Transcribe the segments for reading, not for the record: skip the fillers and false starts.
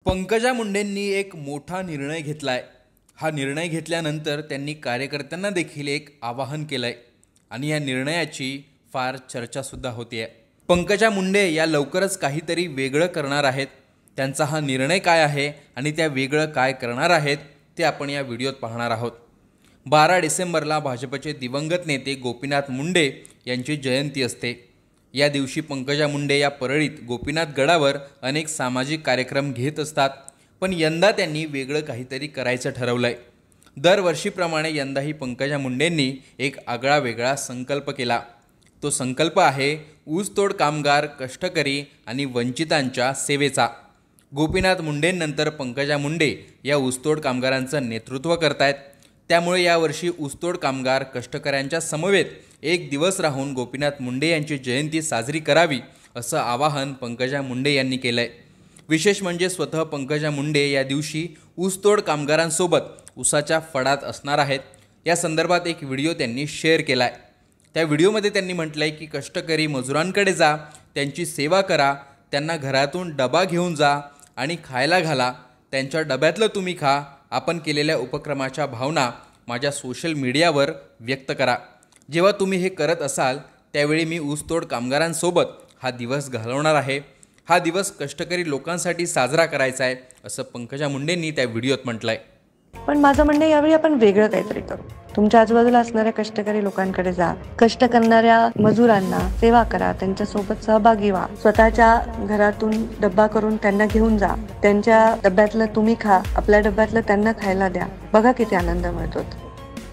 पंकजा मुंडेंनी एक मोठा निर्णय घेतलाय। हा निर्णय घेतल्यानंतर त्यांनी कार्यकर्त्यांना देखील एक आवाहन केलंय आणि या निर्णयाची फार चर्चासुद्धा होतीये। पंकजा मुंडे या लवकरच काहीतरी वेगळं करणार आहेत। त्यांचा हा निर्णय काय आहे आणि त्या वेगळं काय करणार आहेत ते आपण या व्हिडिओत पाहणार आहोत। 12 डिसेंबरला भाजपचे दिवंगत नेते गोपीनाथ मुंडे यांची जयंती असते। या दिवशी पंकजा मुंडे या परळीत गोपीनाथ गडावर अनेक सामाजिक कार्यक्रम घेत असतात, पण यंदा त्यांनी वेगळं काहीतरी करायचं ठरवलंय। दरवर्षीप्रमाणे यंदाही पंकजा मुंडेंनी एक आगळा वेगळा संकल्प केला। तो संकल्प आहे ऊसतोड कामगार, कष्टकरी आणि वंचितांच्या सेवेचा। गोपीनाथ मुंडेंनंतर पंकजा मुंडे या ऊसतोड कामगारांचं नेतृत्व करतायत। त्यामुळे यावर्षी ऊसतोड कामगार, कष्टकऱ्यांच्या समवेत एक दिवस राहून गोपीनाथ मुंडे यांची जयंती साजरी करावी असं आवाहन पंकजा मुंडे यांनी केलंय। विशेष म्हणजे स्वतः पंकजा मुंडे या दिवशी ऊसतोड कामगारांसोबत ऊसाच्या फडात असणार आहेत। या संदर्भात एक व्हिडिओ त्यांनी शेअर केलाय। त्या व्हिडिओमध्ये त्यांनी म्हटलंय की कष्टकरी मजुरांकडे जा, त्यांची सेवा करा, त्यांना घरातून डबा घेऊन जा आणि खायला घाला, त्यांच्या डब्यातलं तुम्ही खा। आपण केलेल्या उपक्रमाच्या भावना माझ्या सोशल मीडियावर व्यक्त करा। जेव्हा तुम्ही हे करत असाल त्यावेळी मी ऊसतोड कामगारांसोबत हा दिवस घालवणार आहे। हा दिवस कष्टकरी लोकांसाठी साजरा करायचा आहे असं पंकजा मुंडेंनी त्या व्हिडिओत म्हटलंय। पण माझं म्हणणं यावेळी आपण वेगळं काहीतरी करू। तुमच्या आजूबाजूला असणाऱ्या कष्टकरी लोकांकडे जा, कष्ट करणाऱ्या मजुरांना सेवा करा, त्यांच्यासोबत सहभागी व्हा, स्वतःच्या घरातून डब्बा करून त्यांना घेऊन जा, त्यांच्या डब्यातलं तुम्ही खा, आपल्या डब्यातलं त्यांना खायला द्या। बघा किती आनंद मिळतो।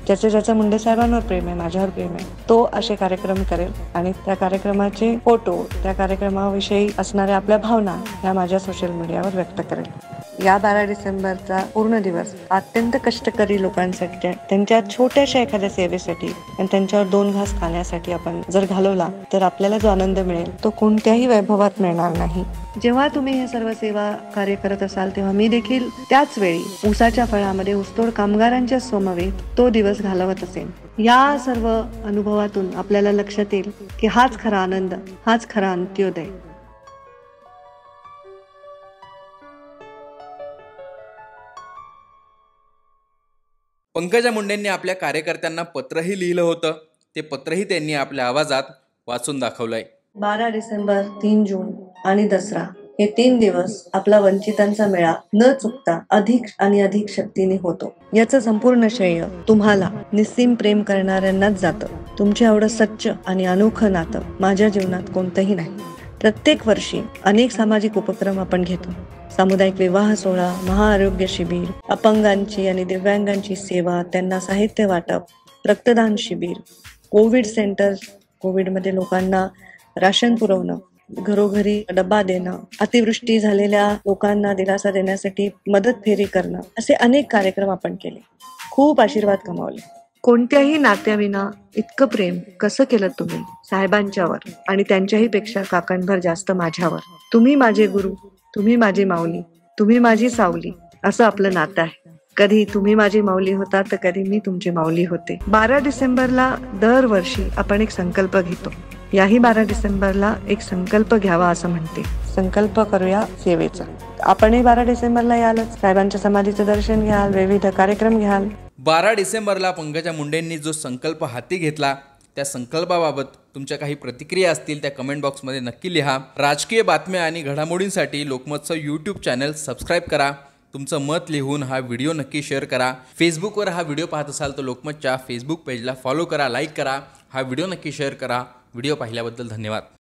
ज्याचं मुंडे साहेबांवर प्रेम आहे, माझ्यावर प्रेम आहे, तो असे कार्यक्रम करेल आणि त्या कार्यक्रमाचे फोटो, त्या कार्यक्रमाविषयी असणाऱ्या आपल्या भावना ह्या माझ्या सोशल मीडियावर व्यक्त करेल। या 12 डिसेंबरचा पूर्ण दिवस अत्यंत कष्टकरी लोकांसाठी, त्यांच्या छोट्याशा एखाद्या सेवेसाठी आणि त्यांच्यावर 2 घास खाण्यासाठी आपण जर घालवला तर आपल्याला जो आनंद मिळेल तो कोणत्याही वैभवात मिळणार नाही। जेव्हा तुम्ही हे सर्व सेवा कार्य करत असाल तेव्हा मी देखील त्याच वेळी ऊसाच्या फळामध्ये ऊसतोड कामगारांच्या समवेत तो दिवस घालवत असेल। या सर्व अनुभवातून आपल्याला लक्षात येईल की हाच खरा आनंद, हाच खरा अंत्योदय। पंकजा मुंडेंनी आपल्या कार्यकर्त्यांना पत्रही लिहिलं होतं। ते पत्रही त्यांनी आपल्या आवाजात वाचून दाखवलंय। 12 डिसेंबर, 3 जून आणि दसरा हे 3 दिवस आपला वंचितांचा मेळा न चुकता अधिक आणि अधिक शक्तीने होतो। याचं संपूर्ण श्रेय तुम्हाला निस्सीम प्रेम करणाऱ्यांनाच जातं। तुमच्या एवढं सच्च आणि अनोखं नातं माझ्या जीवनात कोणतंही नाही। प्रत्येक वर्षी अनेक सामाजिक उपक्रम आपण घेतो। सामुदायिक विवाह सोहळा, महाआरोग्य शिबिर, अपंगांची आणि दिव्यांगांची सेवा, त्यांना साहित्य वाटप, रक्तदान शिबिर, कोविड सेंटर, कोविडमध्ये लोकांना राशन पुरवणं, घरोघरी डबा देणं, अतिवृष्टी झालेल्या लोकांना दिलासा देण्यासाठी मदत फेरी करणं, असे अनेक कार्यक्रम आपण केले। खूप आशीर्वाद कमावले। कोणत्याही नात्याविना इतकं प्रेम कसं केलं तुम्ही साहेबांच्यावर आणि त्यांच्याही पेक्षा काकांभर जास्त माझ्यावर। तुम्ही माझे गुरु, तुम्ही माझी माऊली, तुम्ही माझी सावली, असं आपलं नातं आहे। कधी तुम्ही माझी माऊली होता तर कधी मी तुमची माऊली होते। 12 डिसेंबरला दरवर्षी आपण एक संकल्प घेतो। याही 12 डिसेंबरला एक संकल्प घ्यावा असं म्हणते। संकल्प करूया सेवेचा। आपणही 12 डिसेंबरला यालच, साहेबांच्या समाधीचं दर्शन घ्याल, विविध कार्यक्रम घ्याल। 12 डिसेंबरला पंकजा मुंडेंनी जो संकल्प हाती घेतला त्या संकल्पाबाबत तुमच्या काही प्रतिक्रिया असतील त्या कमेंट बॉक्समध्ये नक्की लिहा। राजकीय बातम्या आणि घडामोडींसाठी लोकमतचं यूट्यूब चॅनल सबस्क्राईब करा। तुमचं मत लिहून हा व्हिडिओ नक्की शेअर करा। फेसबुकवर हा व्हिडिओ पाहत असाल तर लोकमतच्या फेसबुक पेजला फॉलो करा, लाईक करा, हा व्हिडिओ नक्की शेअर करा। व्हिडिओ पाहिल्याबद्दल धन्यवाद।